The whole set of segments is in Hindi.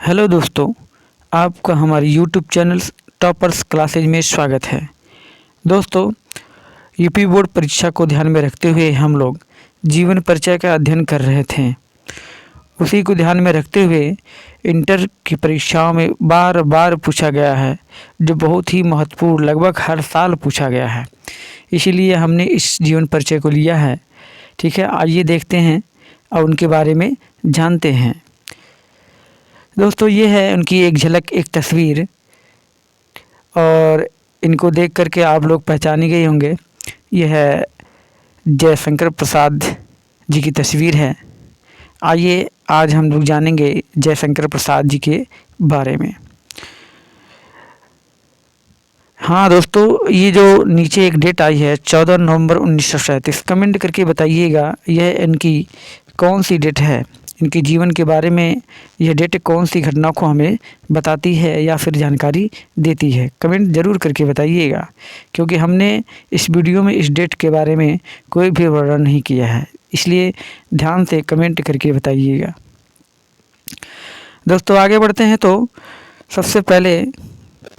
हेलो दोस्तों, आपका हमारे यूट्यूब चैनल टॉपर्स क्लासेज में स्वागत है। दोस्तों, यूपी बोर्ड परीक्षा को ध्यान में रखते हुए हम लोग जीवन परिचय का अध्ययन कर रहे थे। उसी को ध्यान में रखते हुए इंटर की परीक्षाओं में बार बार पूछा गया है, जो बहुत ही महत्वपूर्ण लगभग हर साल पूछा गया है। इसीलिए हमने इस जीवन परिचय को लिया है। ठीक है, आइए देखते हैं और उनके बारे में जानते हैं। दोस्तों, ये है उनकी एक झलक, एक तस्वीर, और इनको देख करके आप लोग पहचान गए होंगे। यह है जयशंकर प्रसाद जी की तस्वीर है। आइए आज हम लोग जानेंगे जयशंकर प्रसाद जी के बारे में। हाँ दोस्तों, ये जो नीचे एक डेट आई है 14 नवंबर 1937, कमेंट करके बताइएगा यह इनकी कौन सी डेट है। इनके जीवन के बारे में यह डेट कौन सी घटना को हमें बताती है या फिर जानकारी देती है। कमेंट ज़रूर करके बताइएगा, क्योंकि हमने इस वीडियो में इस डेट के बारे में कोई भी वर्णन नहीं किया है, इसलिए ध्यान से कमेंट करके बताइएगा। दोस्तों, आगे बढ़ते हैं तो सबसे पहले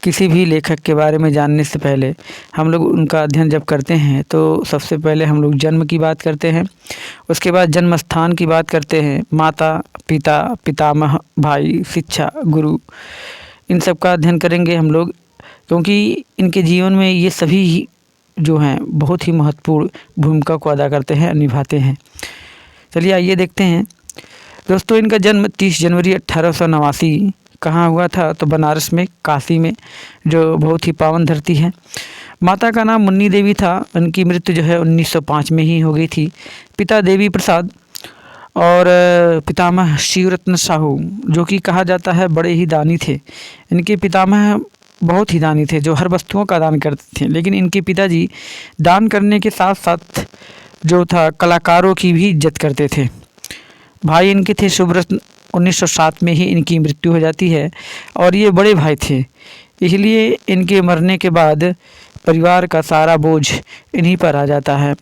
किसी भी लेखक के बारे में जानने से पहले हम लोग उनका अध्ययन जब करते हैं तो सबसे पहले हम लोग जन्म की बात करते हैं, उसके बाद जन्म स्थान की बात करते हैं, माता पिता, पितामह, भाई, शिक्षा, गुरु, इन सब का अध्ययन करेंगे हम लोग, क्योंकि इनके जीवन में ये सभी जो हैं बहुत ही महत्वपूर्ण भूमिका को अदा करते हैं, निभाते हैं। चलिए आइए देखते हैं। दोस्तों, इनका जन्म 30 जनवरी 1889 कहाँ हुआ था, तो बनारस में, काशी में, जो बहुत ही पावन धरती है। माता का नाम मुन्नी देवी था। उनकी मृत्यु जो है 1905 में ही हो गई थी। पिता देवी प्रसाद और पितामह शिवरत्न साहू, जो कि कहा जाता है बड़े ही दानी थे। इनके पितामह बहुत ही दानी थे, जो हर वस्तुओं का दान करते थे, लेकिन इनके पिताजी दान करने के साथ साथ जो था कलाकारों की भी इज्जत करते थे। भाई इनके थे शुभरत्न। 1907 में ही इनकी मृत्यु हो जाती है और ये बड़े भाई थे, इसलिए इनके मरने के बाद परिवार का सारा बोझ इन्हीं पर आ जाता है।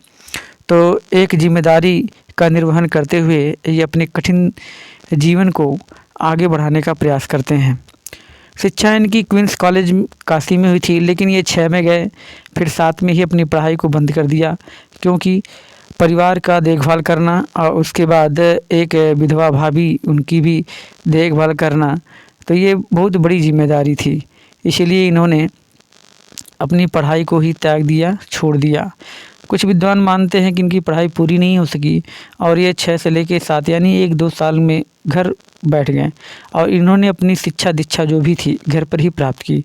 तो एक जिम्मेदारी का निर्वहन करते हुए ये अपने कठिन जीवन को आगे बढ़ाने का प्रयास करते हैं। शिक्षा इनकी क्वींस कॉलेज काशी में हुई थी, लेकिन ये 6 में गए, फिर 7 में ही अपनी पढ़ाई को बंद कर दिया, क्योंकि परिवार का देखभाल करना और उसके बाद एक विधवा भाभी, उनकी भी देखभाल करना, तो ये बहुत बड़ी जिम्मेदारी थी। इसीलिए इन्होंने अपनी पढ़ाई को ही त्याग दिया, छोड़ दिया। कुछ विद्वान मानते हैं कि इनकी पढ़ाई पूरी नहीं हो सकी और ये 6 से लेकर 7 यानी 1-2 साल में घर बैठ गए और इन्होंने अपनी शिक्षा दीक्षा जो भी थी घर पर ही प्राप्त की।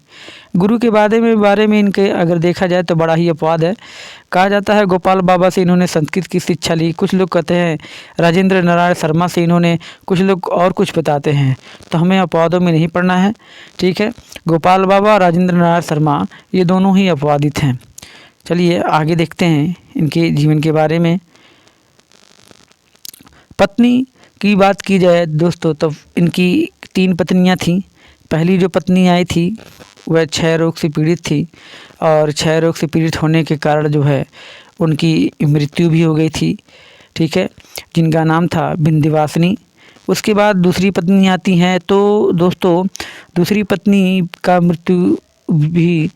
गुरु के बारे में इनके अगर देखा जाए तो बड़ा ही अपवाद है। कहा जाता है गोपाल बाबा से इन्होंने संस्कृत की शिक्षा ली, कुछ लोग कहते हैं राजेंद्र नारायण शर्मा से इन्होंने, कुछ लोग और कुछ बताते हैं, तो हमें अपवादों में नहीं पढ़ना है। ठीक है, गोपाल बाबा और राजेंद्र नारायण शर्मा ये दोनों ही अपवादित हैं। चलिए आगे देखते हैं इनके जीवन के बारे में। पत्नी की बात की जाए दोस्तों, तो इनकी 3 पत्नियां थीं। पहली जो पत्नी आई थी वह क्षय रोग से पीड़ित थी और क्षय रोग से पीड़ित होने के कारण जो है उनकी मृत्यु भी हो गई थी। ठीक है, जिनका नाम था विंध्यवासिनी। उसके बाद दूसरी पत्नी आती हैं, तो दोस्तों दूसरी पत्नी का मृत्यु भी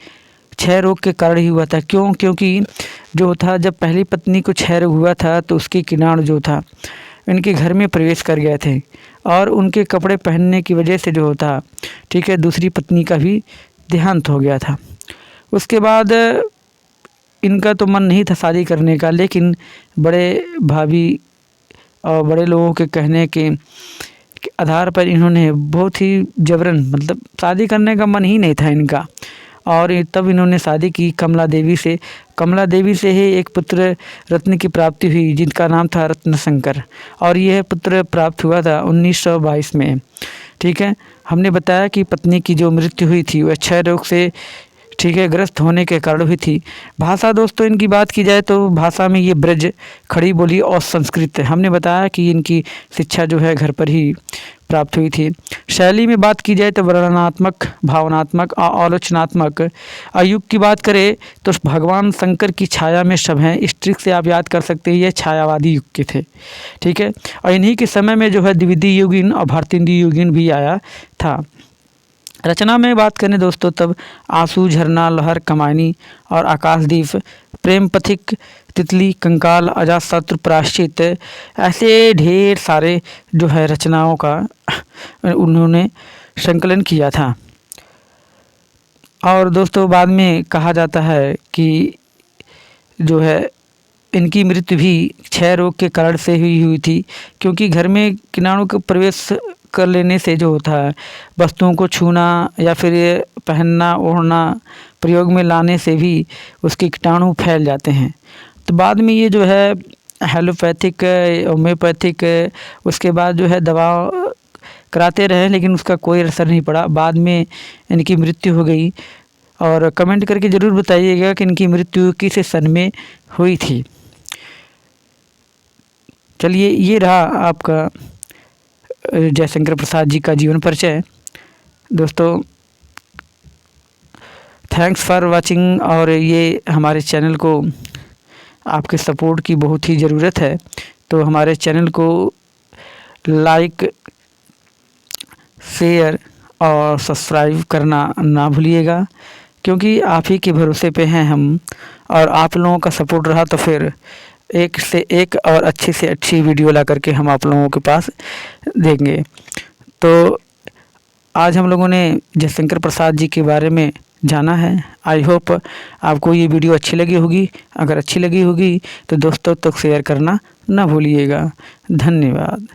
क्षय रोग के कारण ही हुआ था। क्योंकि जो था, जब पहली पत्नी को क्षय रोग हुआ था तो उसके किटाणु जो था इनके घर में प्रवेश कर गए थे और उनके कपड़े पहनने की वजह से जो होता, ठीक है, दूसरी पत्नी का भी देहांत हो गया था। उसके बाद इनका तो मन नहीं था शादी करने का, लेकिन बड़े भाभी और बड़े लोगों के कहने के आधार पर इन्होंने बहुत ही जबरन, मतलब शादी करने का मन ही नहीं था इनका, और तब इन्होंने शादी की कमला देवी से। कमला देवी से ही एक पुत्र रत्न की प्राप्ति हुई, जिनका नाम था रत्नशंकर, और यह पुत्र प्राप्त हुआ था 1922 में। ठीक है, हमने बताया कि पत्नी की जो मृत्यु हुई थी वह क्षय रोग से, ठीक है, ग्रस्त होने के कारण हुई थी। भाषा दोस्तों इनकी बात की जाए तो भाषा में ये ब्रज, खड़ी बोली और संस्कृत, हमने बताया कि इनकी शिक्षा जो है घर पर ही प्राप्त हुई थी। शैली में बात की जाए तो वर्णनात्मक, भावनात्मक और आलोचनात्मक। युग की बात करें तो भगवान शंकर की छाया में सब हैं, इस ट्रिक से आप याद कर सकते हैं, ये छायावादी युग के थे। ठीक है, और इन्हीं के समय में जो है द्विवेदी युगीन और भारतेंदु युगीन भी आया था। रचना में बात करें दोस्तों तब आंसू, झरना, लहर, कमायनी और आकाशदीप, प्रेम पथिक, तितली, कंकाल, अजातशत्रु, प्रायश्चित, ऐसे ढेर सारे जो है रचनाओं का उन्होंने संकलन किया था। और दोस्तों बाद में कहा जाता है कि जो है इनकी मृत्यु भी क्षय रोग के कारण से हुई थी, क्योंकि घर में कीटाणु का प्रवेश कर लेने से जो होता है, वस्तुओं को छूना या फिर पहनना ओढ़ना प्रयोग में लाने से भी उसके कीटाणु फैल जाते हैं। तो बाद में ये जो है एलोपैथिक, होम्योपैथिक, उसके बाद जो है दवा कराते रहे, लेकिन उसका कोई असर नहीं पड़ा। बाद में इनकी मृत्यु हो गई। और कमेंट करके ज़रूर बताइएगा कि इनकी मृत्यु किस सन में हुई थी। चलिए, ये रहा आपका जयशंकर प्रसाद जी का जीवन परिचय। दोस्तों थैंक्स फॉर वाचिंग, और ये हमारे चैनल को आपके सपोर्ट की बहुत ही ज़रूरत है, तो हमारे चैनल को लाइक, शेयर और सब्सक्राइब करना ना भूलिएगा, क्योंकि आप ही के भरोसे पे हैं हम, और आप लोगों का सपोर्ट रहा तो फिर एक से एक और अच्छी से अच्छी वीडियो ला करके हम आप लोगों के पास देंगे। तो आज हम लोगों ने जयशंकर प्रसाद जी के बारे में जाना है। आई होप आपको ये वीडियो अच्छी लगी होगी। अगर अच्छी लगी होगी तो दोस्तों तक शेयर करना ना भूलिएगा। धन्यवाद।